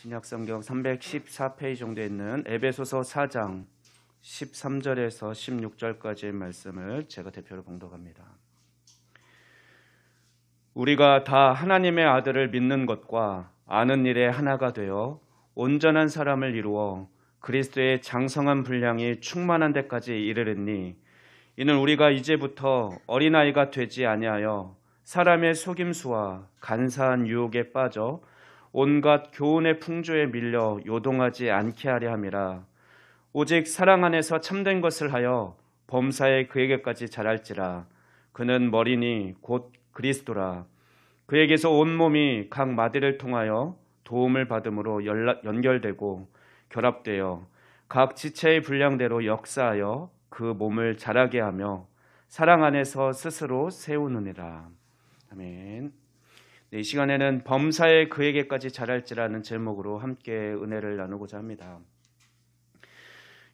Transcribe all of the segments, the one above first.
신약성경 314페이지 정도에 있는 에베소서 4장 13절에서 16절까지의 말씀을 제가 대표로 봉독합니다. 우리가 다 하나님의 아들을 믿는 것과 아는 일에 하나가 되어 온전한 사람을 이루어 그리스도의 장성한 분량이 충만한 데까지 이르리니 이는 우리가 이제부터 어린아이가 되지 아니하여 사람의 속임수와 간사한 유혹에 빠져 온갖 교훈의 풍조에 밀려 요동하지 않게 하려 함이라. 오직 사랑 안에서 참된 것을 하여 범사에 그에게까지 자랄지라. 그는 머리니 곧 그리스도라. 그에게서 온몸이 각 마디를 통하여 도움을 받음으로 연결되고 결합되어 각 지체의 분량대로 역사하여 그 몸을 자라게 하며 사랑 안에서 스스로 세우느니라. 아멘. 네, 이 시간에는 범사에 그에게까지 자랄지라는 제목으로 함께 은혜를 나누고자 합니다.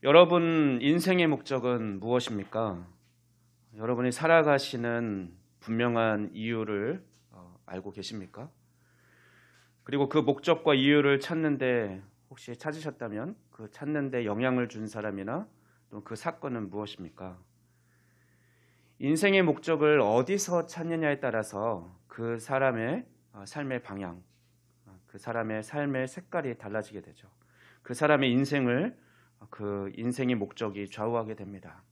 여러분 인생의 목적은 무엇입니까? 여러분이 살아가시는 분명한 이유를 알고 계십니까? 그리고 그 목적과 이유를 찾는데 혹시 찾으셨다면 그 찾는데 영향을 준 사람이나 또 그 사건은 무엇입니까? 인생의 목적을 어디서 찾느냐에 따라서 그 사람의 삶의 방향, 그 사람의 삶의 색깔이 달라지게 되죠. 그 사람의 인생을 그 인생의 목적이 좌우하게 됩니다.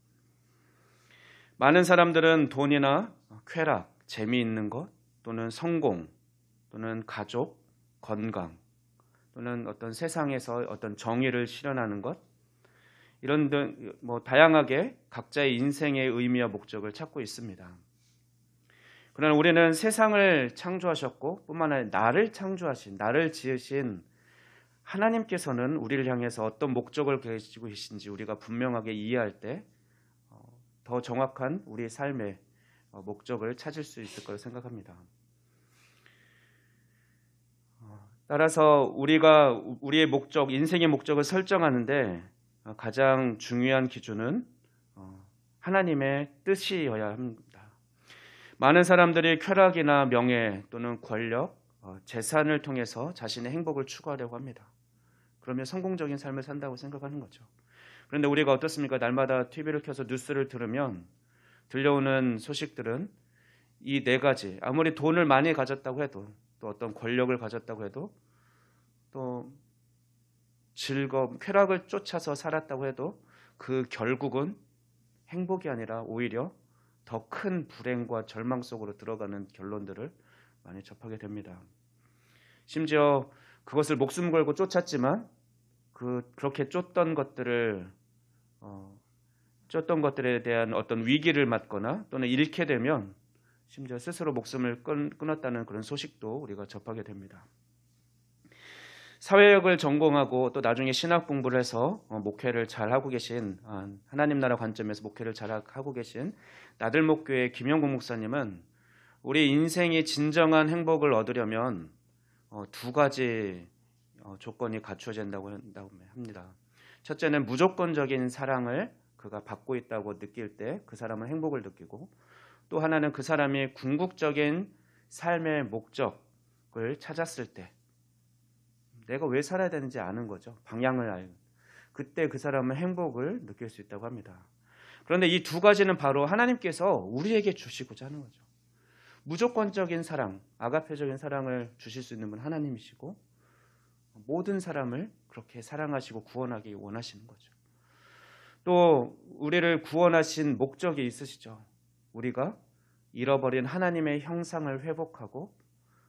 많은 사람들은 돈이나 쾌락, 재미있는 것 또는 성공 또는 가족, 건강 또는 어떤 세상에서 어떤 정의를 실현하는 것 이런 등 다양하게 각자의 인생의 의미와 목적을 찾고 있습니다. 그러나 우리는 세상을 창조하셨고 뿐만 아니라 나를 창조하신, 나를 지으신 하나님께서는 우리를 향해서 어떤 목적을 가지고 계신지 우리가 분명하게 이해할 때 더 정확한 우리의 삶의 목적을 찾을 수 있을 거라고 생각합니다. 따라서 우리가 우리의 목적, 인생의 목적을 설정하는데 가장 중요한 기준은 하나님의 뜻이어야 합니다. 많은 사람들이 쾌락이나 명예 또는 권력, 재산을 통해서 자신의 행복을 추구하려고 합니다. 그러면 성공적인 삶을 산다고 생각하는 거죠. 그런데 우리가 어떻습니까? 날마다 TV를 켜서 뉴스를 들으면 들려오는 소식들은 이 네 가지, 아무리 돈을 많이 가졌다고 해도 또 어떤 권력을 가졌다고 해도 또 즐거움, 쾌락을 쫓아서 살았다고 해도 그 결국은 행복이 아니라 오히려 더 큰 불행과 절망 속으로 들어가는 결론들을 많이 접하게 됩니다. 심지어 그것을 목숨 걸고 쫓았지만 그렇게 쫓던 것들에 대한 어떤 위기를 맞거나 또는 잃게 되면 심지어 스스로 목숨을 끊었다는 그런 소식도 우리가 접하게 됩니다. 사회학을 전공하고 또 나중에 신학 공부를 해서 목회를 잘 하고 계신 하나님 나라 관점에서 목회를 잘 하고 계신 나들목교회 김영국 목사님은 우리 인생이 진정한 행복을 얻으려면 두 가지 조건이 갖춰진다고 합니다. 첫째는 무조건적인 사랑을 그가 받고 있다고 느낄 때 그 사람은 행복을 느끼고, 또 하나는 그 사람이 궁극적인 삶의 목적을 찾았을 때 내가 왜 살아야 되는지 아는 거죠. 방향을 알고 그때 그 사람은 행복을 느낄 수 있다고 합니다. 그런데 이 두 가지는 바로 하나님께서 우리에게 주시고자 하는 거죠. 무조건적인 사랑, 아가페적인 사랑을 주실 수 있는 분 하나님이시고 모든 사람을 그렇게 사랑하시고 구원하기 원하시는 거죠. 또 우리를 구원하신 목적이 있으시죠. 우리가 잃어버린 하나님의 형상을 회복하고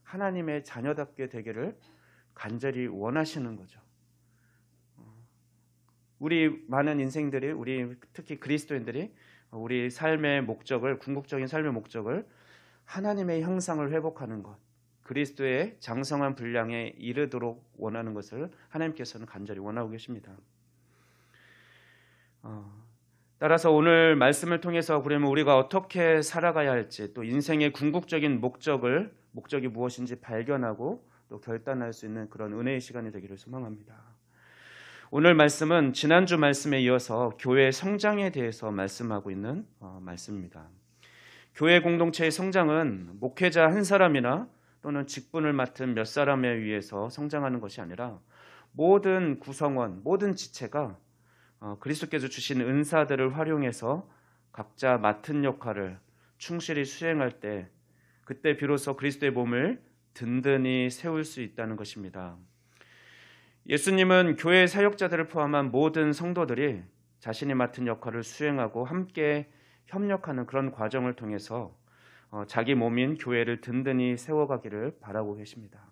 하나님의 자녀답게 되기를 간절히 원하시는 거죠. 우리 많은 인생들이, 우리 특히 그리스도인들이 우리 삶의 목적을, 궁극적인 삶의 목적을 하나님의 형상을 회복하는 것, 그리스도의 장성한 분량에 이르도록 원하는 것을 하나님께서는 간절히 원하고 계십니다. 따라서 오늘 말씀을 통해서 그러면 우리가 어떻게 살아가야 할지, 또 인생의 궁극적인 목적이 무엇인지 발견하고 또 결단할 수 있는 그런 은혜의 시간이 되기를 소망합니다. 오늘 말씀은 지난주 말씀에 이어서 교회 성장에 대해서 말씀하고 있는 말씀입니다. 교회 공동체의 성장은 목회자 한 사람이나 또는 직분을 맡은 몇 사람에 의해서 성장하는 것이 아니라 모든 구성원, 모든 지체가 그리스도께서 주신 은사들을 활용해서 각자 맡은 역할을 충실히 수행할 때 그때 비로소 그리스도의 몸을 든든히 세울 수 있다는 것입니다. 예수님은 교회 사역자들을 포함한 모든 성도들이 자신이 맡은 역할을 수행하고 함께 협력하는 그런 과정을 통해서 자기 몸인 교회를 든든히 세워가기를 바라고 계십니다.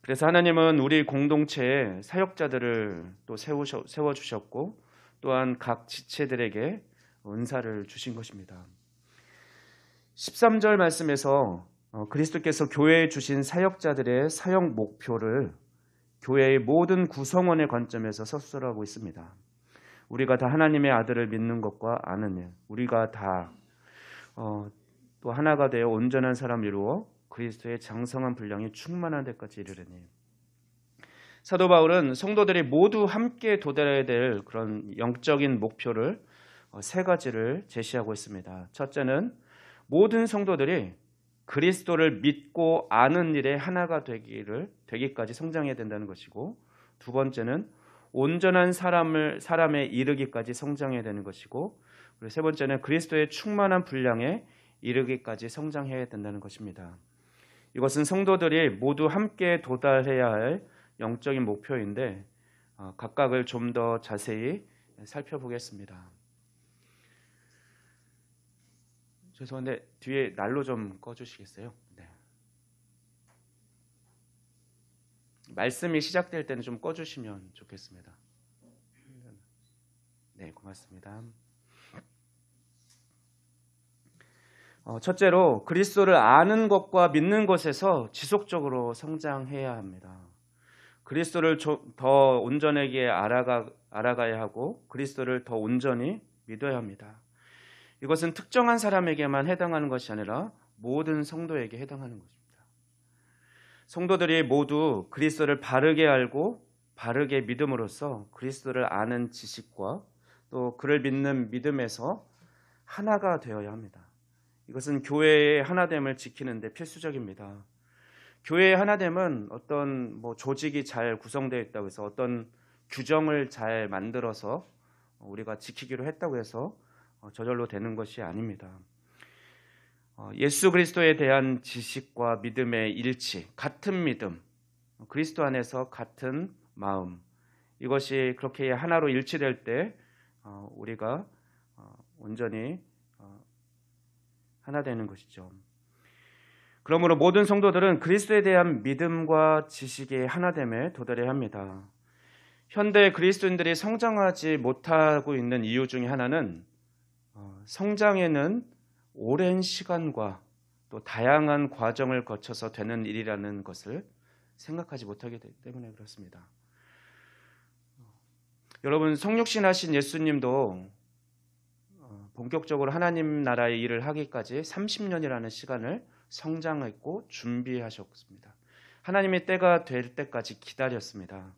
그래서 하나님은 우리 공동체에 사역자들을 또 세워주셨고 또한 각 지체들에게 은사를 주신 것입니다. 13절 말씀에서 그리스도께서 교회에 주신 사역자들의 사역 목표를 교회의 모든 구성원의 관점에서 서술하고 있습니다. 우리가 다 하나님의 아들을 믿는 것과 아는 일, 우리가 다 또 하나가 되어 온전한 사람 이루어 그리스도의 장성한 분량이 충만한 데까지 이르르니. 사도 바울은 성도들이 모두 함께 도달해야 될 그런 영적인 목표를 세 가지를 제시하고 있습니다. 첫째는 모든 성도들이 그리스도를 믿고 아는 일에 하나가 되기까지 성장해야 된다는 것이고, 두 번째는 온전한 사람에 이르기까지 성장해야 되는 것이고, 그리고 세 번째는 그리스도의 충만한 분량에 이르기까지 성장해야 된다는 것입니다. 이것은 성도들이 모두 함께 도달해야 할 영적인 목표인데 각각을 좀 더 자세히 살펴보겠습니다. 죄송한데 뒤에 난로 좀 꺼주시겠어요? 네. 말씀이 시작될 때는 좀 꺼주시면 좋겠습니다. 네, 고맙습니다. 첫째로 그리스도를 아는 것과 믿는 것에서 지속적으로 성장해야 합니다. 그리스도를 더 온전하게 알아가야 하고 그리스도를 더 온전히 믿어야 합니다. 이것은 특정한 사람에게만 해당하는 것이 아니라 모든 성도에게 해당하는 것입니다. 성도들이 모두 그리스도를 바르게 알고 바르게 믿음으로써 그리스도를 아는 지식과 또 그를 믿는 믿음에서 하나가 되어야 합니다. 이것은 교회의 하나됨을 지키는 데 필수적입니다. 교회의 하나됨은 어떤 조직이 잘 구성되어 있다고 해서 어떤 규정을 잘 만들어서 우리가 지키기로 했다고 해서 저절로 되는 것이 아닙니다. 예수 그리스도에 대한 지식과 믿음의 일치, 같은 믿음, 그리스도 안에서 같은 마음, 이것이 그렇게 하나로 일치될 때 우리가 온전히 하나 되는 것이죠. 그러므로 모든 성도들은 그리스도에 대한 믿음과 지식의 하나됨에 도달해야 합니다. 현대 그리스도인들이 성장하지 못하고 있는 이유 중에 하나는 성장에는 오랜 시간과 또 다양한 과정을 거쳐서 되는 일이라는 것을 생각하지 못하기 때문에 그렇습니다. 여러분, 성육신 하신 예수님도 본격적으로 하나님 나라의 일을 하기까지 30년이라는 시간을 성장했고 준비하셨습니다. 하나님의 때가 될 때까지 기다렸습니다.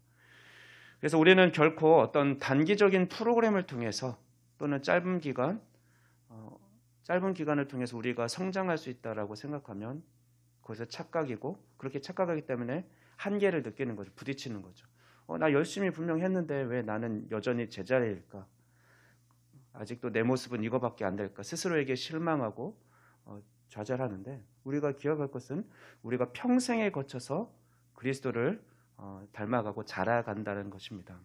그래서 우리는 결코 어떤 단기적인 프로그램을 통해서 또는 짧은 기간을 통해서 우리가 성장할 수 있다라고 생각하면 그것은 착각이고, 그렇게 착각하기 때문에 한계를 느끼는 거죠. 부딪히는 거죠. 나 열심히 분명히 했는데 왜 나는 여전히 제자리일까? 아직도 내 모습은 이거밖에 안 될까? 스스로에게 실망하고 좌절하는데, 우리가 기억할 것은 우리가 평생에 거쳐서 그리스도를 닮아가고 자라간다는 것입니다.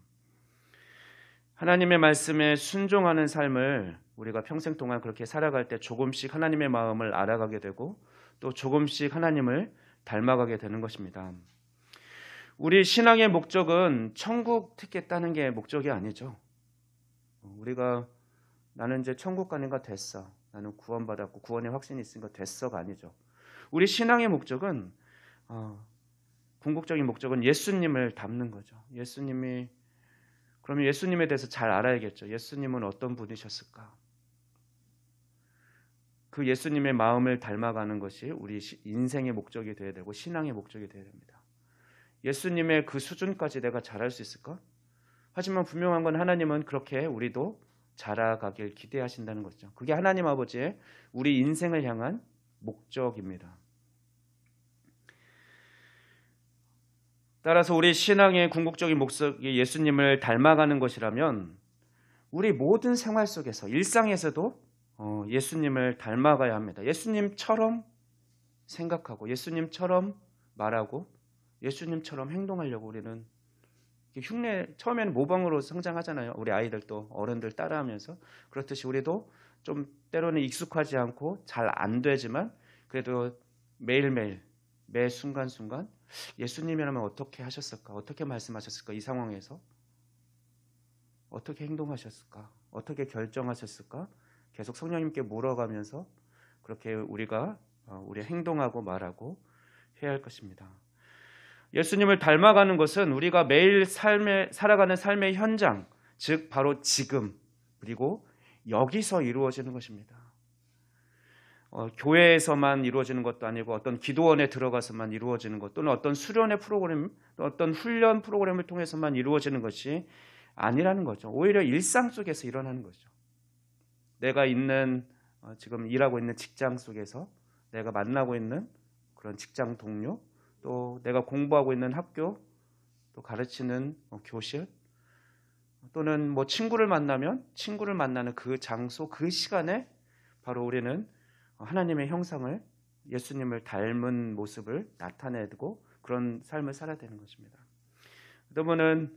하나님의 말씀에 순종하는 삶을 우리가 평생 동안 그렇게 살아갈 때 조금씩 하나님의 마음을 알아가게 되고 또 조금씩 하나님을 닮아가게 되는 것입니다. 우리 신앙의 목적은 천국 티켓 따는 게 목적이 아니죠. 우리가 나는 이제 천국 가는 거 됐어, 나는 구원받았고 구원의 확신이 있으니까 됐어가 아니죠. 우리 신앙의 목적은 궁극적인 목적은 예수님을 닮는 거죠. 그러면 예수님에 대해서 잘 알아야겠죠. 예수님은 어떤 분이셨을까? 그 예수님의 마음을 닮아가는 것이 우리 인생의 목적이 되어야 되고 신앙의 목적이 되어야 됩니다. 예수님의 그 수준까지 내가 잘할 수 있을까? 하지만 분명한 건 하나님은 그렇게 우리도 자라가길 기대하신다는 것이죠. 그게 하나님 아버지의 우리 인생을 향한 목적입니다. 따라서 우리 신앙의 궁극적인 목적이 예수님을 닮아가는 것이라면 우리 모든 생활 속에서 일상에서도 예수님을 닮아가야 합니다. 예수님처럼 생각하고 예수님처럼 말하고 예수님처럼 행동하려고 우리는 흉내 처음에는 모방으로 성장하잖아요. 우리 아이들도 어른들 따라하면서 그렇듯이 우리도 좀 때로는 익숙하지 않고 잘 안 되지만 그래도 매일매일 매 순간순간 예수님이라면 어떻게 하셨을까? 어떻게 말씀하셨을까? 이 상황에서 어떻게 행동하셨을까? 어떻게 결정하셨을까? 계속 성령님께 물어가면서 그렇게 우리가 우리 행동하고 말하고 해야 할 것입니다. 예수님을 닮아가는 것은 우리가 매일 살아가는 삶의 현장, 즉 바로 지금 그리고 여기서 이루어지는 것입니다. 교회에서만 이루어지는 것도 아니고 어떤 기도원에 들어가서만 이루어지는 것 또는 어떤 수련의 프로그램, 어떤 훈련 프로그램을 통해서만 이루어지는 것이 아니라는 거죠. 오히려 일상 속에서 일어나는 거죠. 내가 있는 지금 일하고 있는 직장 속에서 내가 만나고 있는 그런 직장 동료 또 내가 공부하고 있는 학교 또 가르치는 교실 또는 뭐 친구를 만나면 친구를 만나는 그 장소 그 시간에 바로 우리는 하나님의 형상을 예수님을 닮은 모습을 나타내고 그런 삶을 살아야 되는 것입니다. 그러면은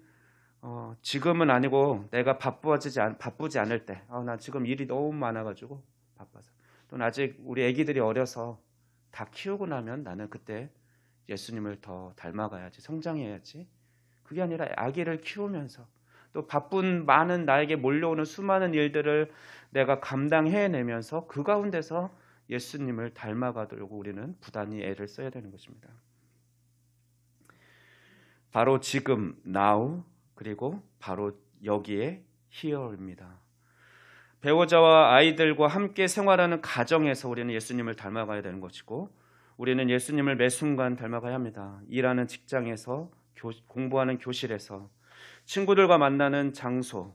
지금은 아니고 내가 바쁘지 않을 때 나 지금 일이 너무 많아가지고 바빠서 또는 아직 우리 아기들이 어려서 다 키우고 나면 나는 그때 예수님을 더 닮아가야지 성장해야지 그게 아니라 아기를 키우면서 또 바쁜 많은 나에게 몰려오는 수많은 일들을 내가 감당해내면서 그 가운데서 예수님을 닮아가도록 우리는 부단히 애를 써야 되는 것입니다. 바로 지금 now 그리고 바로 여기에 here입니다. 배우자와 아이들과 함께 생활하는 가정에서 우리는 예수님을 닮아가야 되는 것이고 우리는 예수님을 매 순간 닮아가야 합니다. 일하는 직장에서 공부하는 교실에서 친구들과 만나는 장소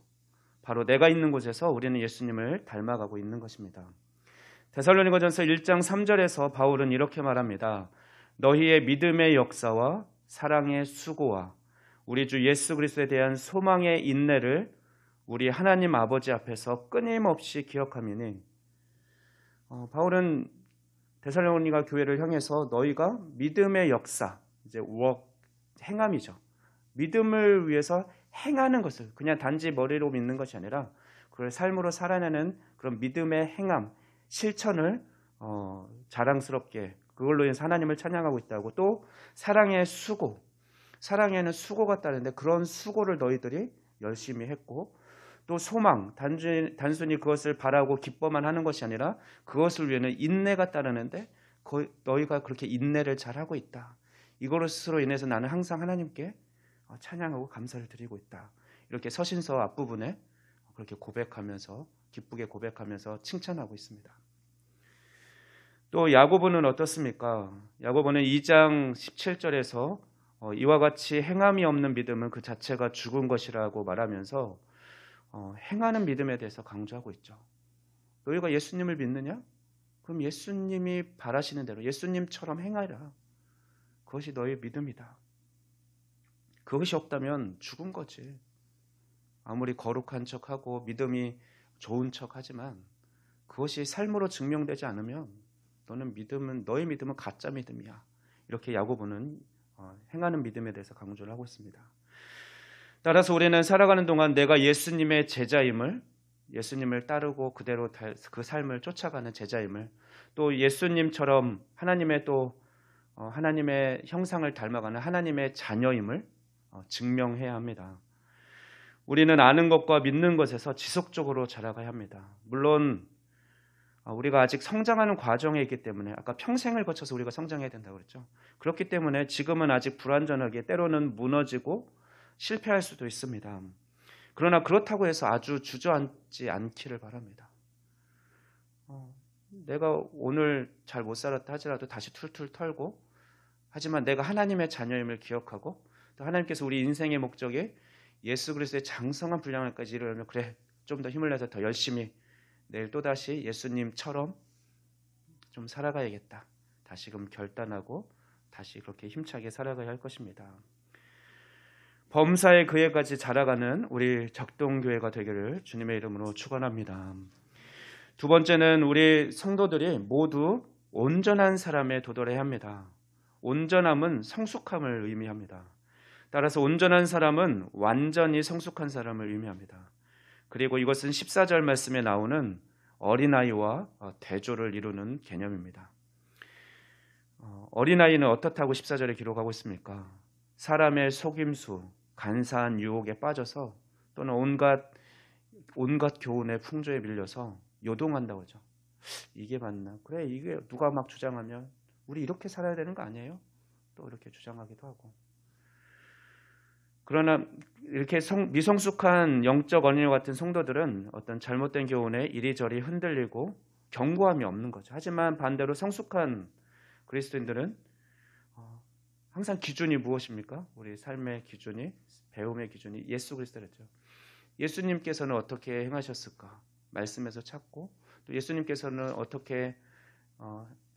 바로 내가 있는 곳에서 우리는 예수님을 닮아가고 있는 것입니다. 데살로니가전서 1장 3절에서 바울은 이렇게 말합니다. 너희의 믿음의 역사와 사랑의 수고와 우리 주 예수 그리스도에 대한 소망의 인내를 우리 하나님 아버지 앞에서 끊임없이 기억하미니 바울은 데살로니가 교회를 향해서 너희가 믿음의 역사 이제 행함이죠. 믿음을 위해서 행하는 것을 그냥 단지 머리로 믿는 것이 아니라 그걸 삶으로 살아내는 그런 믿음의 행함 실천을 자랑스럽게 그걸로 인해서 하나님을 찬양하고 있다고 또 사랑의 수고 사랑에는 수고가 따르는데 그런 수고를 너희들이 열심히 했고 또 소망 단순히 그것을 바라고 기뻐만 하는 것이 아니라 그것을 위해는 인내가 따르는데 너희가 그렇게 인내를 잘하고 있다. 이것으로 인해서 나는 항상 하나님께 찬양하고 감사를 드리고 있다. 이렇게 서신서 앞부분에 그렇게 고백하면서 기쁘게 고백하면서 칭찬하고 있습니다. 또 야고보는 어떻습니까? 야고보는 2장 17절에서 이와 같이 행함이 없는 믿음은 그 자체가 죽은 것이라고 말하면서 행하는 믿음에 대해서 강조하고 있죠. 너희가 예수님을 믿느냐? 그럼 예수님이 바라시는 대로 예수님처럼 행하라. 그것이 너희의 믿음이다. 그것이 없다면 죽은 거지. 아무리 거룩한 척하고 믿음이 좋은 척하지만 그것이 삶으로 증명되지 않으면 너의 믿음은 가짜 믿음이야. 이렇게 야고보는 행하는 믿음에 대해서 강조를 하고 있습니다. 따라서 우리는 살아가는 동안 내가 예수님의 제자임을 예수님을 따르고 그대로 그 삶을 쫓아가는 제자임을 또 예수님처럼 하나님의 형상을 닮아가는 하나님의 자녀임을 증명해야 합니다. 우리는 아는 것과 믿는 것에서 지속적으로 자라가야 합니다. 물론 우리가 아직 성장하는 과정에 있기 때문에 아까 평생을 거쳐서 우리가 성장해야 된다고 그랬죠. 그렇기 때문에 지금은 아직 불완전하게 때로는 무너지고 실패할 수도 있습니다. 그러나 그렇다고 해서 아주 주저앉지 않기를 바랍니다. 내가 오늘 잘 못 살았다 하더라도 다시 툴툴 털고 하지만 내가 하나님의 자녀임을 기억하고 또 하나님께서 우리 인생의 목적이 예수 그리스도의 장성한 분량을까지 이루려면 그래 좀 더 힘을 내서 더 열심히 내일 또다시 예수님처럼 좀 살아가야겠다. 다시금 결단하고 다시 그렇게 힘차게 살아가야 할 것입니다. 범사에 그에까지 자라가는 우리 작동교회가 되기를 주님의 이름으로 축원합니다. 두 번째는 우리 성도들이 모두 온전한 사람에 도달해야 합니다. 온전함은 성숙함을 의미합니다. 따라서 온전한 사람은 완전히 성숙한 사람을 의미합니다. 그리고 이것은 14절 말씀에 나오는 어린아이와 대조를 이루는 개념입니다. 어린아이는 어떻다고 14절에 기록하고 있습니까? 사람의 속임수, 간사한 유혹에 빠져서 또는 온갖 교훈의 풍조에 밀려서 요동한다고 하죠. 이게 맞나? 그래, 이게 누가 막 주장하면 우리 이렇게 살아야 되는 거 아니에요? 또 이렇게 주장하기도 하고. 그러나 이렇게 미성숙한 영적 어린이 같은 성도들은 어떤 잘못된 교훈에 이리저리 흔들리고 견고함이 없는 거죠. 하지만 반대로 성숙한 그리스도인들은 항상 기준이 무엇입니까? 우리 삶의 기준이, 배움의 기준이 예수 그리스도였죠. 예수님께서는 어떻게 행하셨을까? 말씀에서 찾고, 또 예수님께서는 어떻게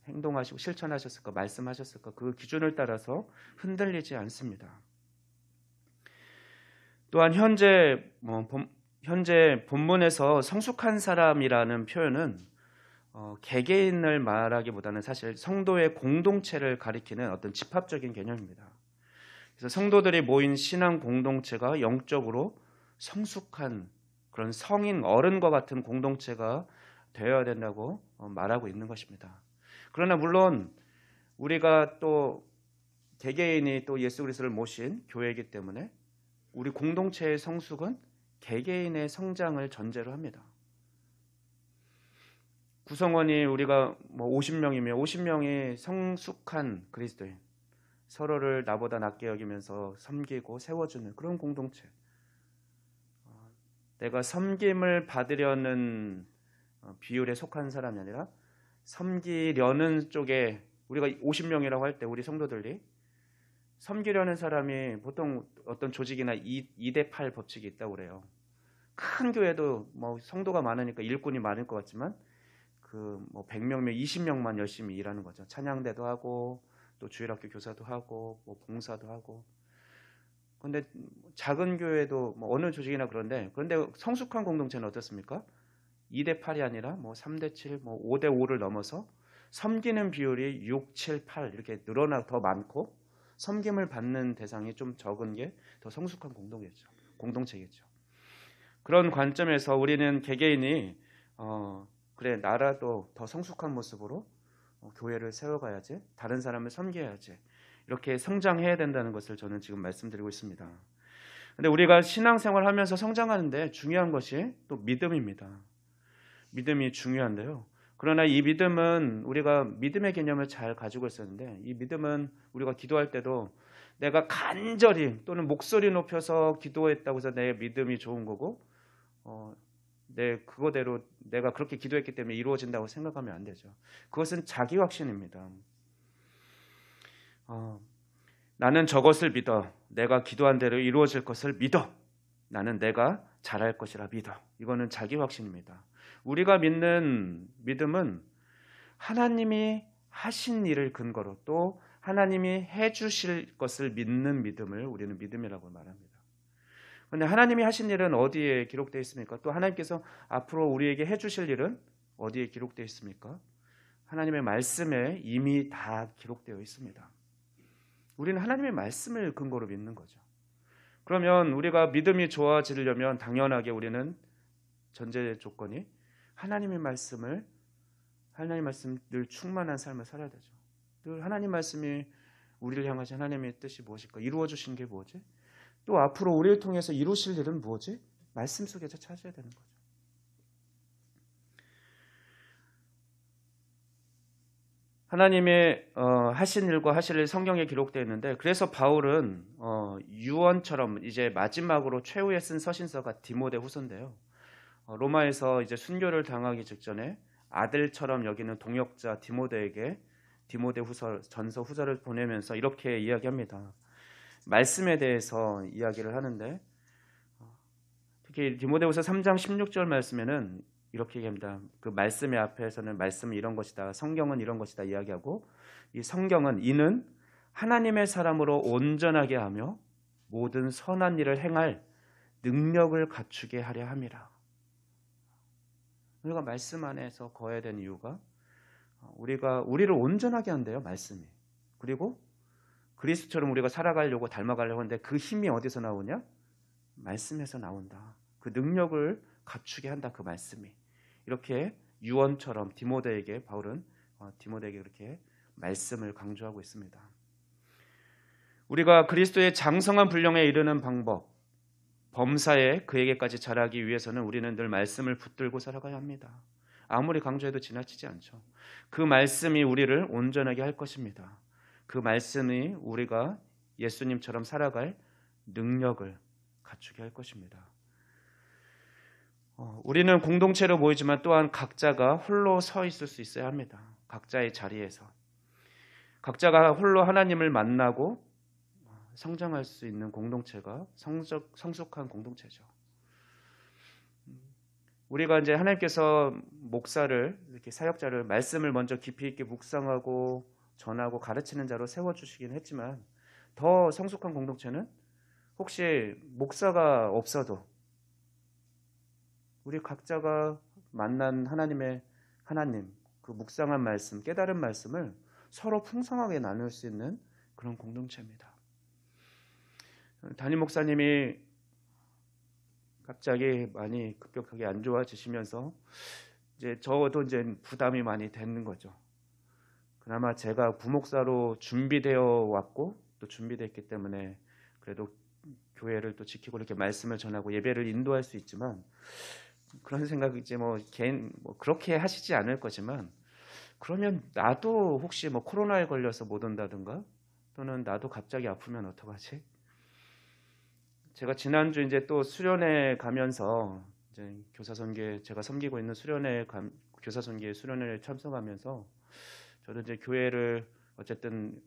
행동하시고 실천하셨을까? 말씀하셨을까? 그 기준을 따라서 흔들리지 않습니다. 또한 현재 본문에서 성숙한 사람이라는 표현은 개개인을 말하기보다는 사실 성도의 공동체를 가리키는 어떤 집합적인 개념입니다. 그래서 성도들이 모인 신앙 공동체가 영적으로 성숙한 그런 성인 어른과 같은 공동체가 되어야 된다고 말하고 있는 것입니다. 그러나 물론 우리가 또 개개인이 또 예수 그리스도를 모신 교회이기 때문에 우리 공동체의 성숙은 개개인의 성장을 전제로 합니다. 구성원이 우리가 50명이면 50명이 성숙한 그리스도인, 서로를 나보다 낮게 여기면서 섬기고 세워주는 그런 공동체. 내가 섬김을 받으려는 비율에 속한 사람이 아니라 섬기려는 쪽에, 우리가 50명이라고 할 때 우리 성도들이 섬기려는 사람이 보통 어떤 조직이나 2대8 법칙이 있다고 그래요. 큰 교회도 성도가 많으니까 일꾼이 많을 것 같지만 100명면 20명만 열심히 일하는 거죠. 찬양대도 하고 또 주일학교 교사도 하고 봉사도 하고. 그런데 작은 교회도 어느 조직이나 그런데 성숙한 공동체는 어떻습니까? 2대8이 아니라 3대7, 5대5를 넘어서 섬기는 비율이 6, 7, 8 이렇게 늘어나 더 많고 섬김을 받는 대상이 좀 적은 게 더 성숙한 공동체겠죠. 그런 관점에서 우리는 개개인이 그래, 나라도 더 성숙한 모습으로 교회를 세워가야지, 다른 사람을 섬겨야지, 이렇게 성장해야 된다는 것을 저는 지금 말씀드리고 있습니다. 그런데 우리가 신앙생활을 하면서 성장하는데 중요한 것이 또 믿음입니다. 믿음이 중요한데요. 그러나 이 믿음은 우리가 믿음의 개념을 잘 가지고 있었는데, 이 믿음은 우리가 기도할 때도 내가 간절히 또는 목소리 높여서 기도했다고 해서 내 믿음이 좋은 거고 그거대로 내가 그렇게 기도했기 때문에 이루어진다고 생각하면 안 되죠. 그것은 자기 확신입니다. 나는 저것을 믿어. 내가 기도한 대로 이루어질 것을 믿어. 나는 내가 잘할 것이라 믿어. 이거는 자기 확신입니다. 우리가 믿는 믿음은 하나님이 하신 일을 근거로 또 하나님이 해주실 것을 믿는 믿음을 우리는 믿음이라고 말합니다. 그런데 하나님이 하신 일은 어디에 기록되어 있습니까? 또 하나님께서 앞으로 우리에게 해주실 일은 어디에 기록되어 있습니까? 하나님의 말씀에 이미 다 기록되어 있습니다. 우리는 하나님의 말씀을 근거로 믿는 거죠. 그러면 우리가 믿음이 좋아지려면 당연하게 우리는 전제 조건이 하나님 말씀을 늘 충만한 삶을 살아야 되죠. 늘 하나님 말씀이 우리를 향하신 하나님의 뜻이 무엇일까? 이루어 주신 게 뭐지? 또 앞으로 우리를 통해서 이루실 일은 뭐지? 말씀 속에서 찾아야 되는 거죠. 하나님의 하신 일과 하실 일 성경에 기록되어 있는데, 그래서 바울은 유언처럼 이제 마지막으로 최후에 쓴 서신서가 디모데 후서인데요. 로마에서 이제 순교를 당하기 직전에 아들처럼 여기는 동역자 디모데에게 디모데 후서, 전서 후서를 보내면서 이렇게 이야기합니다. 말씀에 대해서 이야기를 하는데, 특히 디모데후서 3장 16절 말씀에는 이렇게 얘기합니다. 그 말씀의 앞에서는 말씀은 이런 것이다, 성경은 이런 것이다 이야기하고, 이 성경은 이는 하나님의 사람으로 온전하게 하며 모든 선한 일을 행할 능력을 갖추게 하려 함이라. 우리가 말씀 안에서 거해야 되는 이유가 우리를 온전하게 한대요, 말씀이. 그리고 그리스도처럼 우리가 살아가려고 닮아가려고 하는데 그 힘이 어디서 나오냐? 말씀에서 나온다. 그 능력을 갖추게 한다, 그 말씀이. 이렇게 유언처럼 바울은 디모데에게 그렇게 말씀을 강조하고 있습니다. 우리가 그리스도의 장성한 분량에 이르는 방법, 범사에 그에게까지 자라기 위해서는 우리는 늘 말씀을 붙들고 살아가야 합니다. 아무리 강조해도 지나치지 않죠. 그 말씀이 우리를 온전하게 할 것입니다. 그 말씀이 우리가 예수님처럼 살아갈 능력을 갖추게 할 것입니다. 우리는 공동체로 모이지만 또한 각자가 홀로 서 있을 수 있어야 합니다. 각자의 자리에서. 각자가 홀로 하나님을 만나고 성장할 수 있는 공동체가 성숙한 공동체죠. 우리가 이제 하나님께서 목사를, 이렇게 사역자를 말씀을 먼저 깊이 있게 묵상하고 전하고 가르치는 자로 세워주시긴 했지만, 더 성숙한 공동체는 혹시 목사가 없어도 우리 각자가 만난 하나님, 그 묵상한 말씀, 깨달은 말씀을 서로 풍성하게 나눌 수 있는 그런 공동체입니다. 담임 목사님이 갑자기 많이 급격하게 안 좋아지시면서 저도 부담이 많이 되는 거죠. 그나마 제가 부목사로 준비되어 왔고 또 준비됐기 때문에 그래도 교회를 또 지키고 이렇게 말씀을 전하고 예배를 인도할 수 있지만, 그런 생각이 그렇게 하시지 않을 거지만, 그러면 나도 혹시 코로나에 걸려서 못 온다든가, 또는 나도 갑자기 아프면 어떡하지? 제가 지난주 또 수련회 가면서 교사선교회, 제가 섬기고 있는 교사선교회 수련회에 참석하면서 저도 교회를 어쨌든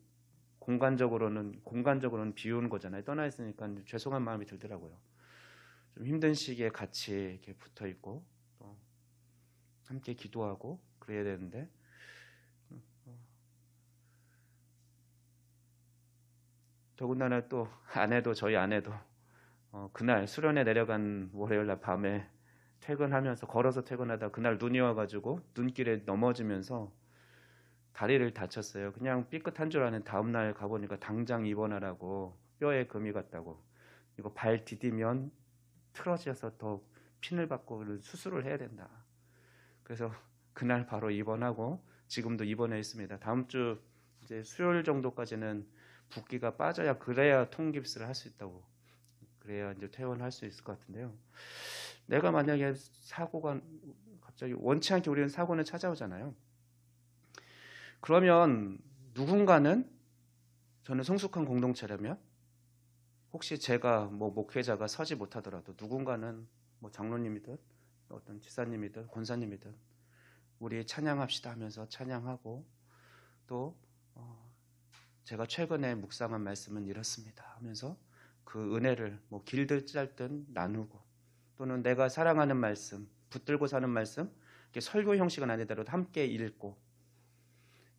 공간적으로는 비우는 거잖아요. 떠나 있으니까 죄송한 마음이 들더라고요. 좀 힘든 시기에 같이 이렇게 붙어 있고 또 함께 기도하고 그래야 되는데, 더군다나 또 저희 아내도 그날 수련회 내려간 월요일 날 밤에 퇴근하면서 걸어서 퇴근하다 그날 눈이 와가지고 눈길에 넘어지면서 다리를 다쳤어요. 그냥 삐끗한 줄 아는 다음 날 가보니까 당장 입원하라고, 뼈에 금이 갔다고, 이거 발 디디면 틀어져서 더 핀을 받고 수술을 해야 된다. 그래서 그날 바로 입원하고 지금도 입원해 있습니다. 다음 주 수요일 정도까지는 붓기가 빠져야, 그래야 통깁스를 할 수 있다고, 그래야 퇴원할 수 있을 것 같은데요. 내가 만약에 사고가 갑자기 원치 않게 우리는 사고는 찾아오잖아요. 그러면 누군가는, 저는 성숙한 공동체라면 혹시 제가 목회자가 서지 못하더라도 누군가는 장로님이든 어떤 지사님이든 권사님이든 우리 찬양합시다 하면서 찬양하고, 또 제가 최근에 묵상한 말씀은 이렇습니다 하면서 그 은혜를 길든 짧든 나누고, 또는 내가 사랑하는 말씀, 붙들고 사는 말씀, 이렇게 설교 형식은 아니더라도 함께 읽고,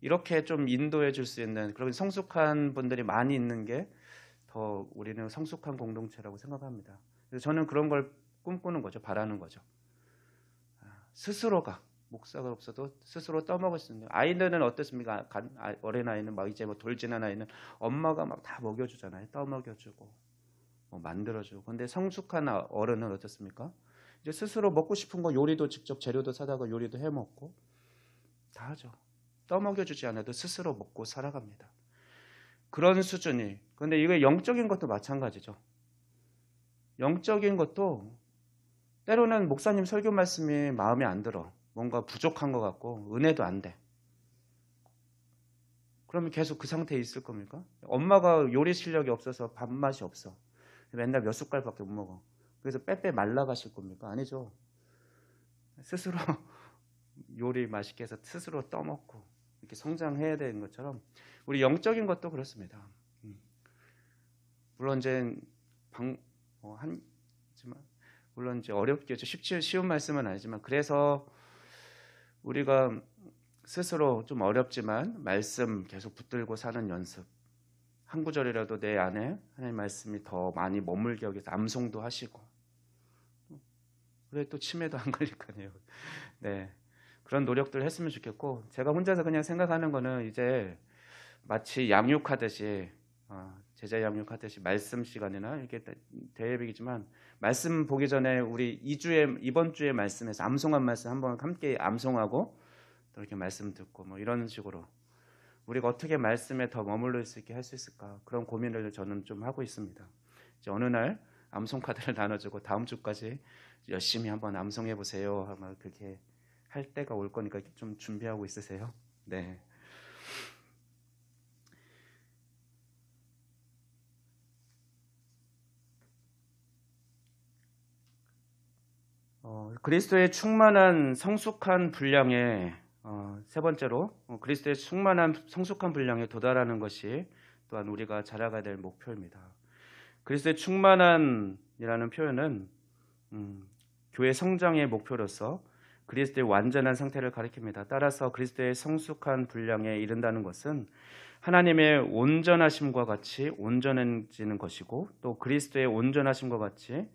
이렇게 좀 인도해 줄 수 있는 그런 성숙한 분들이 많이 있는 게 더 우리는 성숙한 공동체라고 생각합니다. 그래서 저는 그런 걸 꿈꾸는 거죠. 바라는 거죠. 스스로가, 목사가 없어도 스스로 떠먹을 수 있는. 아이들은 어떻습니까? 어린아이는 이제 돌진한 아이는 엄마가 다 먹여주잖아요. 떠먹여주고 만들어주고. 근데 성숙한 어른은 어떻습니까? 이제 스스로 먹고 싶은 거 요리도 직접 재료도 사다가 요리도 해 먹고 다 하죠. 떠먹여주지 않아도 스스로 먹고 살아갑니다. 그런 수준이. 근데 이거 영적인 것도 마찬가지죠. 영적인 것도 때로는 목사님 설교 말씀이 마음에 안 들어. 뭔가 부족한 것 같고 은혜도 안 돼. 그러면 계속 그 상태에 있을 겁니까? 엄마가 요리 실력이 없어서 밥맛이 없어. 맨날 몇 숟갈밖에 못 먹어. 그래서 빼빼 말라가실 겁니까? 아니죠. 스스로 요리 맛있게 해서 스스로 떠먹고 이렇게 성장해야 되는 것처럼 우리 영적인 것도 그렇습니다. 물론 물론 어렵겠죠. 쉬운 말씀은 아니지만, 그래서 우리가 스스로 좀 어렵지만 말씀 계속 붙들고 사는 연습 한 구절이라도 내 안에 하나님 말씀이 더 많이 머물게 하기 위해서 암송도 하시고, 그래 또 치매도 안 걸릴까요? 네, 그런 노력들을 했으면 좋겠고, 제가 혼자서 그냥 생각하는 거는 이제 마치 양육하듯이 제자 양육하듯이 말씀 시간이나 이렇게 대회이지만 말씀 보기 전에 우리 이번 주에 말씀에서 암송한 말씀 한번 함께 암송하고 또 이렇게 말씀 듣고 뭐 이런 식으로 우리가 어떻게 말씀에 더 머물러 수 있게 할 수 있을까, 그런 고민을 저는 좀 하고 있습니다. 이제 어느 날 암송 카드를 나눠주고 다음 주까지 열심히 한번 암송해 보세요 아마 그렇게 할 때가 올 거니까 좀 준비하고 있으세요. 네. 그리스도의 충만한 성숙한 분량에 세 번째로 그리스도의 충만한 성숙한 분량에 도달하는 것이 또한 우리가 자라가야 될 목표입니다. 그리스도의 충만한이라는 표현은 교회 성장의 목표로서 그리스도의 완전한 상태를 가리킵니다. 따라서 그리스도의 성숙한 분량에 이른다는 것은 하나님의 온전하심과 같이 온전해지는 것이고 또 그리스도의 온전하심과 같이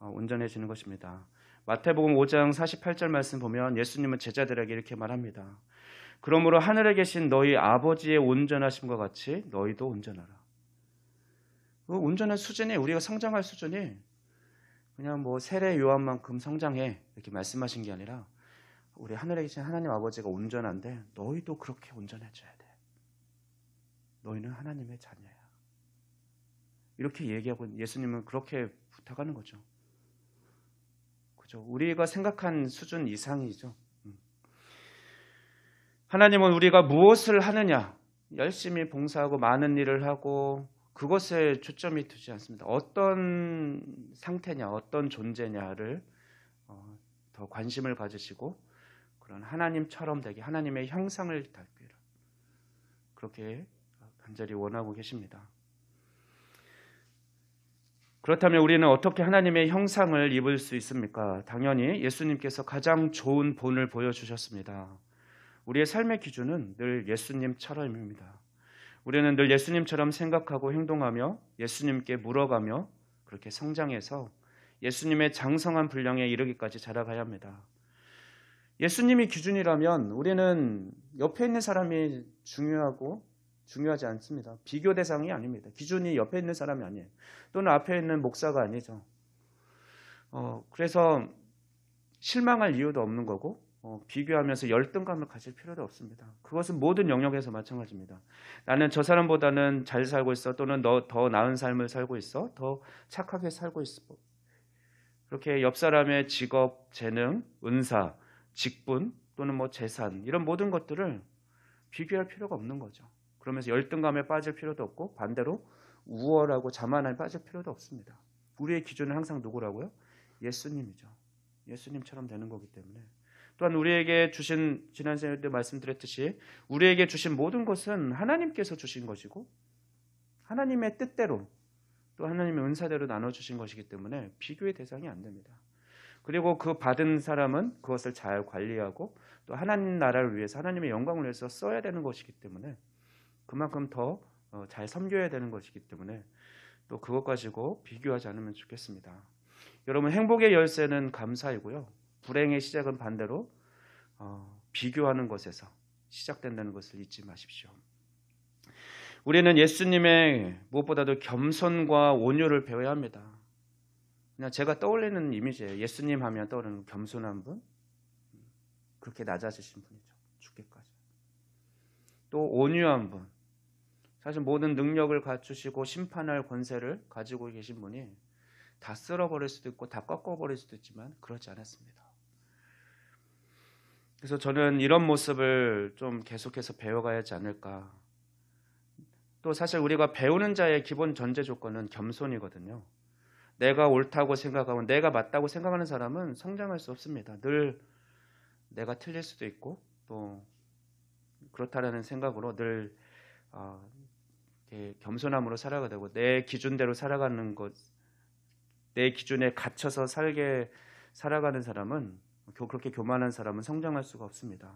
온전해지는 것입니다. 마태복음 5장 48절 말씀 보면 예수님은 제자들에게 이렇게 말합니다. 그러므로 하늘에 계신 너희 아버지의 온전하심과 같이 너희도 온전하라. 그 온전한 수준이, 우리가 성장할 수준이 그냥 뭐 세례 요한만큼 성장해 이렇게 말씀하신 게 아니라 우리 하늘에 계신 하나님 아버지가 온전한데 너희도 그렇게 온전해져야 돼. 너희는 하나님의 자녀야. 이렇게 얘기하고 예수님은 그렇게 부탁하는 거죠. 우리가 생각한 수준 이상이죠. 하나님은 우리가 무엇을 하느냐, 열심히 봉사하고 많은 일을 하고 그것에 초점이 두지 않습니다. 어떤 상태냐, 어떤 존재냐를 더 관심을 가지시고 그런 하나님처럼 되게 하나님의 형상을 닮기를 그렇게 간절히 원하고 계십니다. 그렇다면 우리는 어떻게 하나님의 형상을 입을 수 있습니까? 당연히 예수님께서 가장 좋은 본을 보여주셨습니다. 우리의 삶의 기준은 늘 예수님처럼입니다. 우리는 늘 예수님처럼 생각하고 행동하며 예수님께 물어가며 그렇게 성장해서 예수님의 장성한 분량에 이르기까지 자라가야 합니다. 예수님이 기준이라면 우리는 옆에 있는 사람이 중요하지 않습니다. 비교 대상이 아닙니다. 기준이 옆에 있는 사람이 아니에요. 또는 앞에 있는 목사가 아니죠. 그래서 실망할 이유도 없는 거고 비교하면서 열등감을 가질 필요도 없습니다. 그것은 모든 영역에서 마찬가지입니다. 나는 저 사람보다는 잘 살고 있어, 또는 너 더 나은 삶을 살고 있어, 더 착하게 살고 있어. 그렇게 옆 사람의 직업, 재능, 은사, 직분 또는 뭐 재산 이런 모든 것들을 비교할 필요가 없는 거죠. 그러면서 열등감에 빠질 필요도 없고 반대로 우월하고 자만함에 빠질 필요도 없습니다. 우리의 기준은 항상 누구라고요? 예수님이죠. 예수님처럼 되는 거기 때문에. 또한 우리에게 주신, 지난 시간에 말씀드렸듯이 우리에게 주신 모든 것은 하나님께서 주신 것이고 하나님의 뜻대로 또 하나님의 은사대로 나눠주신 것이기 때문에 비교의 대상이 안 됩니다. 그리고 그 받은 사람은 그것을 잘 관리하고 또 하나님 나라를 위해서 하나님의 영광을 위해서 써야 되는 것이기 때문에 그만큼 더 잘 섬겨야 되는 것이기 때문에 또 그것 가지고 비교하지 않으면 좋겠습니다. 여러분, 행복의 열쇠는 감사이고요. 불행의 시작은 반대로 비교하는 것에서 시작된다는 것을 잊지 마십시오. 우리는 예수님의 무엇보다도 겸손과 온유를 배워야 합니다. 그냥 제가 떠올리는 이미지예요. 예수님 하면 떠오르는 겸손한 분, 그렇게 낮아지신 분이죠. 죽기까지. 또 온유한 분, 사실 모든 능력을 갖추시고 심판할 권세를 가지고 계신 분이 다 쓸어버릴 수도 있고 다 꺾어버릴 수도 있지만 그렇지 않았습니다. 그래서 저는 이런 모습을 좀 계속해서 배워가야 하지 않을까. 또 사실 우리가 배우는 자의 기본 전제 조건은 겸손이거든요. 내가 옳다고 생각하고 내가 맞다고 생각하는 사람은 성장할 수 없습니다. 늘 내가 틀릴 수도 있고 또 그렇다라는 생각으로 늘 겸손함으로 살아가야 되고 내 기준대로 살아가는 것, 내 기준에 갇혀서 살아가는 사람은 그렇게 교만한 사람은 성장할 수가 없습니다.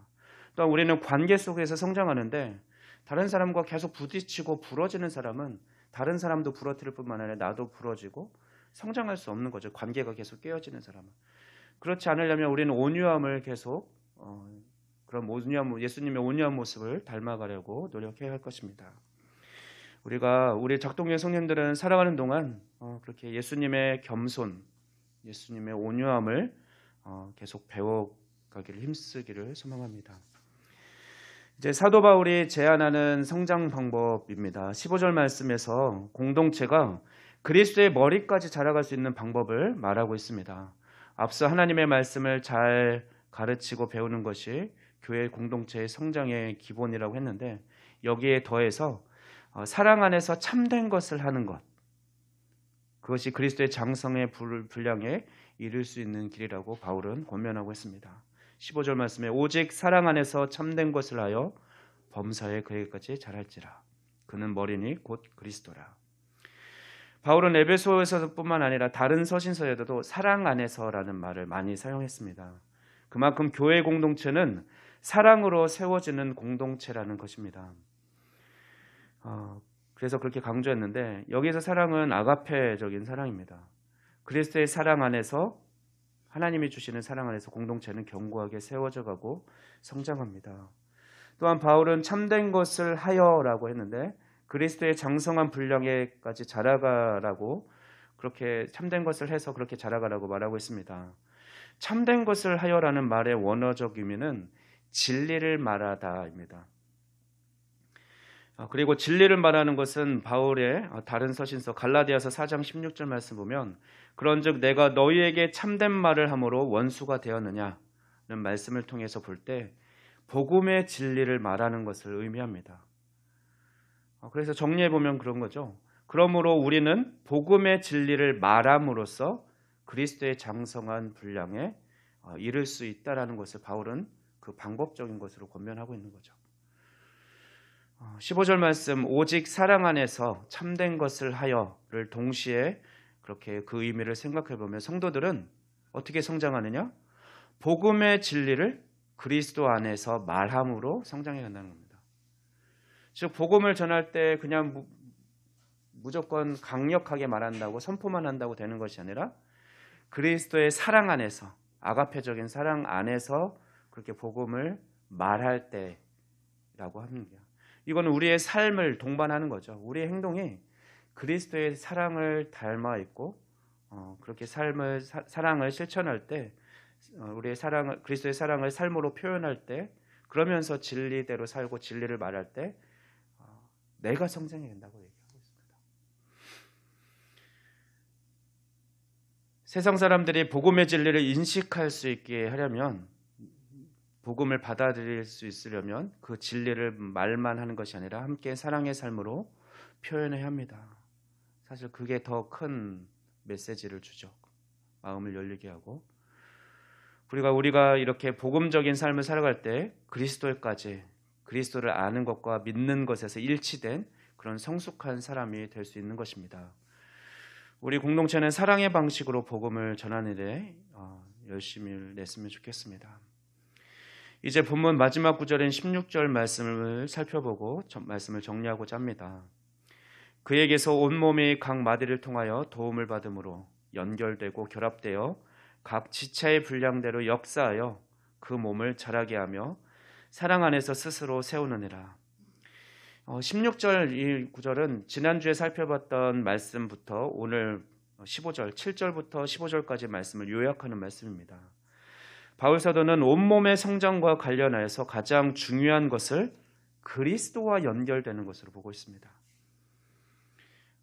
또 우리는 관계 속에서 성장하는데 다른 사람과 계속 부딪히고 부러지는 사람은 다른 사람도 부러뜨릴 뿐만 아니라 나도 부러지고 성장할 수 없는 거죠. 관계가 계속 깨어지는 사람은. 그렇지 않으려면 우리는 온유함을 계속 그런 예수님의 온유한 모습을 닮아가려고 노력해야 할 것입니다. 우리 작동교회 성님들은 살아가는 동안 그렇게 예수님의 겸손, 예수님의 온유함을 계속 배워가기를 힘쓰기를 소망합니다. 이제 사도 바울이 제안하는 성장 방법입니다. 15절 말씀에서 공동체가 그리스도의 머리까지 자라갈 수 있는 방법을 말하고 있습니다. 앞서 하나님의 말씀을 잘 가르치고 배우는 것이 교회 공동체의 성장의 기본이라고 했는데 여기에 더해서 사랑 안에서 참된 것을 하는 것, 그것이 그리스도의 장성의 분량에 이를 수 있는 길이라고 바울은 권면하고 있습니다. 15절 말씀에 오직 사랑 안에서 참된 것을 하여 범사에 그에게까지 자랄지라. 그는 머리니 곧 그리스도라. 바울은 에베소에서뿐만 아니라 다른 서신서에도 사랑 안에서라는 말을 많이 사용했습니다. 그만큼 교회 공동체는 사랑으로 세워지는 공동체라는 것입니다. 그래서 그렇게 강조했는데 여기서 사랑은 아가페적인 사랑입니다. 그리스도의 사랑 안에서 하나님이 주시는 사랑 안에서 공동체는 견고하게 세워져 가고 성장합니다. 또한 바울은 참된 것을 하여라고 했는데 그리스도의 장성한 분량에까지 자라가라고 그렇게 참된 것을 해서 그렇게 자라가라고 말하고 있습니다. 참된 것을 하여라는 말의 원어적 의미는 진리를 말하다입니다. 그리고 진리를 말하는 것은 바울의 다른 서신서 갈라디아서 4장 16절 말씀 보면 그런즉 내가 너희에게 참된 말을 함으로 원수가 되었느냐는 말씀을 통해서 볼 때 복음의 진리를 말하는 것을 의미합니다. 그래서 정리해 보면 그런 거죠. 그러므로 우리는 복음의 진리를 말함으로써 그리스도의 장성한 분량에 이를 수 있다라는 것을 바울은 그 방법적인 것으로 권면하고 있는 거죠. 15절 말씀 오직 사랑 안에서 참된 것을 하여를 동시에 그렇게 그 의미를 생각해 보면 성도들은 어떻게 성장하느냐? 복음의 진리를 그리스도 안에서 말함으로 성장해 간다는 겁니다. 즉 복음을 전할 때 그냥 무조건 강력하게 말한다고 선포만 한다고 되는 것이 아니라 그리스도의 사랑 안에서 아가페적인 사랑 안에서 그렇게 복음을 말할 때라고 하는 거예요. 이거는 우리의 삶을 동반하는 거죠. 우리의 행동이 그리스도의 사랑을 닮아 있고 그렇게 사랑을 실천할 때 우리의 그리스도의 사랑을 삶으로 표현할 때 그러면서 진리대로 살고 진리를 말할 때 내가 성장해야 된다고 얘기하고 있습니다. 세상 사람들이 복음의 진리를 인식할 수 있게 하려면 복음을 받아들일 수 있으려면 그 진리를 말만 하는 것이 아니라 함께 사랑의 삶으로 표현해야 합니다. 사실 그게 더 큰 메시지를 주죠. 마음을 열리게 하고 우리가 이렇게 복음적인 삶을 살아갈 때 그리스도를 아는 것과 믿는 것에서 일치된 그런 성숙한 사람이 될 수 있는 것입니다. 우리 공동체는 사랑의 방식으로 복음을 전하는 일에 열심히 냈으면 좋겠습니다. 이제 본문 마지막 구절인 16절 말씀을 살펴보고 말씀을 정리하고자 합니다. 그에게서 온몸이 각 마디를 통하여 도움을 받음으로 연결되고 결합되어 각 지체의 분량대로 역사하여 그 몸을 자라게 하며 사랑 안에서 스스로 세우느니라. 16절 이 구절은 지난주에 살펴봤던 말씀부터 오늘 7절부터 15절까지 말씀을 요약하는 말씀입니다. 바울 사도는 온몸의 성장과 관련하여서 가장 중요한 것을 그리스도와 연결되는 것으로 보고 있습니다.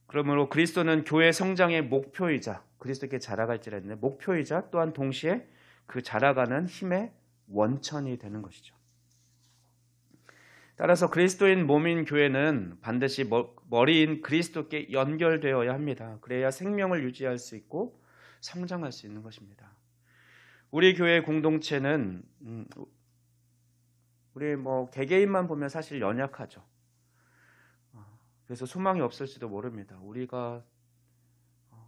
그러므로 그리스도는 교회 성장의 목표이자 그리스도께 자라갈지라 했는데 목표이자 또한 동시에 그 자라가는 힘의 원천이 되는 것이죠. 따라서 그리스도인 몸인 교회는 반드시 머리인 그리스도께 연결되어야 합니다. 그래야 생명을 유지할 수 있고 성장할 수 있는 것입니다. 우리 교회 공동체는 우리 개개인만 보면 사실 연약하죠. 그래서 소망이 없을지도 모릅니다. 우리가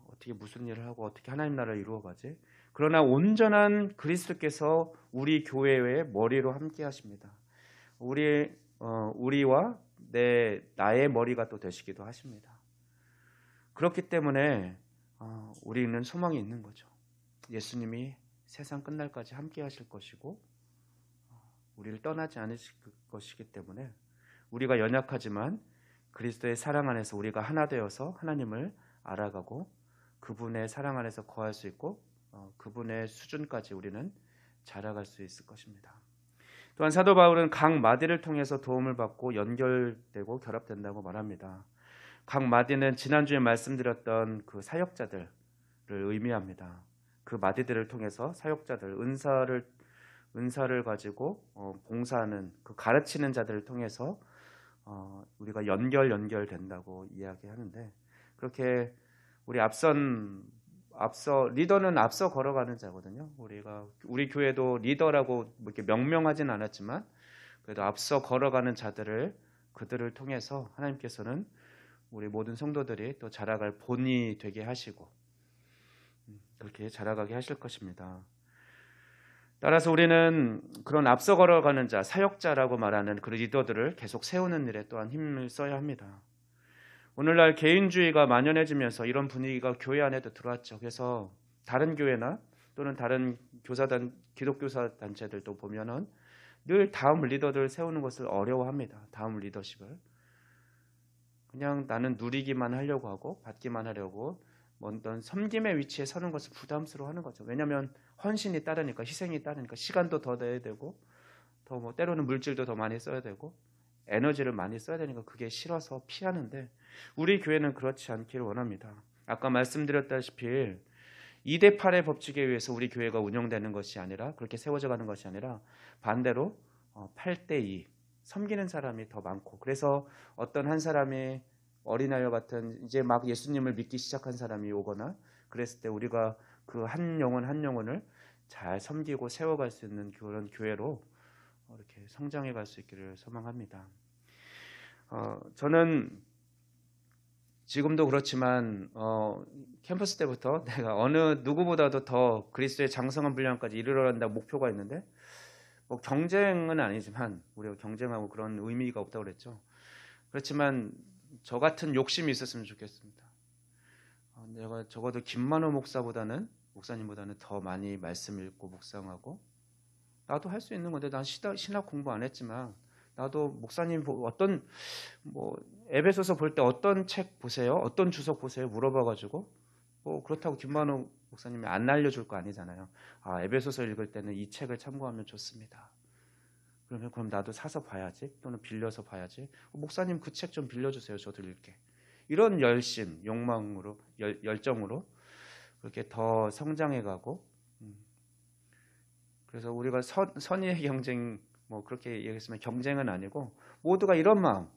어떻게 무슨 일을 하고 어떻게 하나님 나라를 이루어가지? 그러나 온전한 그리스도께서 우리 교회의 머리로 함께 하십니다. 우리와 나의 머리가 또 되시기도 하십니다. 그렇기 때문에 우리는 소망이 있는 거죠. 예수님이 세상 끝날까지 함께 하실 것이고 우리를 떠나지 않으실 것이기 때문에 우리가 연약하지만 그리스도의 사랑 안에서 우리가 하나 되어서 하나님을 알아가고 그분의 사랑 안에서 거할 수 있고 그분의 수준까지 우리는 자라갈 수 있을 것입니다. 또한 사도 바울은 각 마디를 통해서 도움을 받고 연결되고 결합된다고 말합니다. 각 마디는 지난주에 말씀드렸던 그 사역자들을 의미합니다. 그 마디들을 통해서 사역자들, 은사를 가지고 봉사하는 그 가르치는 자들을 통해서 우리가 연결된다고 이야기하는데, 그렇게 우리 리더는 앞서 걸어가는 자거든요. 우리 교회도 리더라고 이렇게 명명하진 않았지만 그래도 앞서 걸어가는 그들을 통해서 하나님께서는 우리 모든 성도들이 또 자라갈 본이 되게 하시고 그렇게 자라가게 하실 것입니다. 따라서 우리는 그런 앞서 걸어가는 자, 사역자라고 말하는 그 리더들을 계속 세우는 일에 또한 힘을 써야 합니다. 오늘날 개인주의가 만연해지면서 이런 분위기가 교회 안에도 들어왔죠. 그래서 다른 교회나 또는 다른 기독교사 단체들도 보면은 늘 다음 리더들을 세우는 것을 어려워합니다. 다음 리더십을. 그냥 나는 누리기만 하려고 하고 받기만 하려고 어떤 섬김의 위치에 서는 것을 부담스러워하는 거죠. 왜냐하면 헌신이 따르니까, 희생이 따르니까 시간도 더 내야 되고 더 때로는 물질도 더 많이 써야 되고 에너지를 많이 써야 되니까 그게 싫어서 피하는데, 우리 교회는 그렇지 않기를 원합니다. 아까 말씀드렸다시피 2대8의 법칙에 의해서 우리 교회가 운영되는 것이 아니라, 그렇게 세워져 가는 것이 아니라 반대로 8대2 섬기는 사람이 더 많고, 그래서 어떤 한 사람이 어린아이와 같은 이제 막 예수님을 믿기 시작한 사람이 오거나 그랬을 때 우리가 그 한 영혼을 잘 섬기고 세워갈 수 있는 그런 교회로 이렇게 성장해 갈 수 있기를 소망합니다. 저는 지금도 그렇지만 캠퍼스 때부터 내가 어느 누구보다도 더 그리스도의 장성한 분량까지 이르러 간다고 목표가 있는데, 경쟁은 아니지만 우리가 경쟁하고 그런 의미가 없다고 그랬죠. 그렇지만 저 같은 욕심이 있었으면 좋겠습니다. 내가 적어도 김만호 목사님보다는 더 많이 말씀 읽고 묵상하고, 나도 할 수 있는 건데, 난 신학 공부 안 했지만 나도 목사님 에베소서 볼 때 어떤 책 보세요? 어떤 주석 보세요? 물어봐가지고 그렇다고 김만호 목사님이 안 알려줄 거 아니잖아요. 에베소서 읽을 때는 이 책을 참고하면 좋습니다. 그럼 나도 사서 봐야지, 또는 빌려서 봐야지. 목사님 그 책 좀 빌려주세요. 저도 읽게. 이런 열심, 욕망으로, 열정으로 그렇게 더 성장해가고, 그래서 우리가 선의의 경쟁, 그렇게 얘기했으면 경쟁은 아니고, 모두가 이런 마음,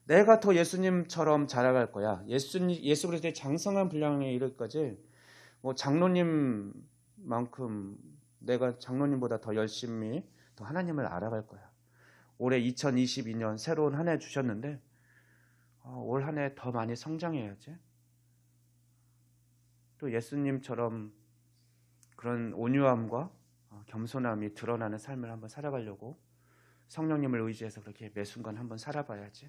내가 더 예수님처럼 자라갈 거야. 예수 그리스도의 장성한 분량에 이르기까지 장로님만큼 내가 장로님보다 더 열심히 더 하나님을 알아갈 거야. 올해 2022년 새로운 한 해 주셨는데 올 한 해 더 많이 성장해야지. 또 예수님처럼 그런 온유함과 겸손함이 드러나는 삶을 한번 살아가려고 성령님을 의지해서 그렇게 매 순간 한번 살아봐야지.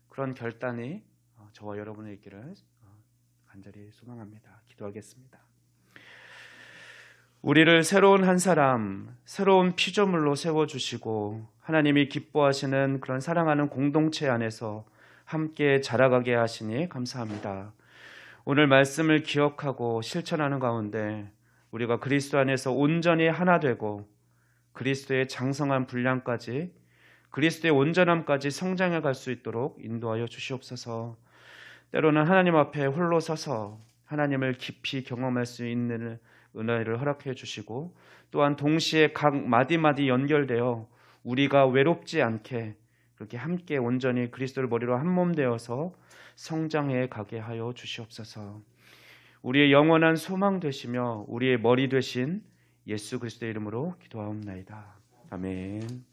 그런 결단이 저와 여러분의 있기를 간절히 소망합니다. 기도하겠습니다. 우리를 새로운 한 사람, 새로운 피조물로 세워주시고 하나님이 기뻐하시는 그런 사랑하는 공동체 안에서 함께 자라가게 하시니 감사합니다. 오늘 말씀을 기억하고 실천하는 가운데 우리가 그리스도 안에서 온전히 하나 되고 그리스도의 장성한 분량까지, 그리스도의 온전함까지 성장해 갈 수 있도록 인도하여 주시옵소서. 때로는 하나님 앞에 홀로 서서 하나님을 깊이 경험할 수 있는 은혜를 허락해 주시고, 또한 동시에 각 마디마디 연결되어 우리가 외롭지 않게 그렇게 함께 온전히 그리스도를 머리로 한 몸 되어서 성장해 가게 하여 주시옵소서. 우리의 영원한 소망 되시며 우리의 머리 되신 예수 그리스도의 이름으로 기도하옵나이다. 아멘.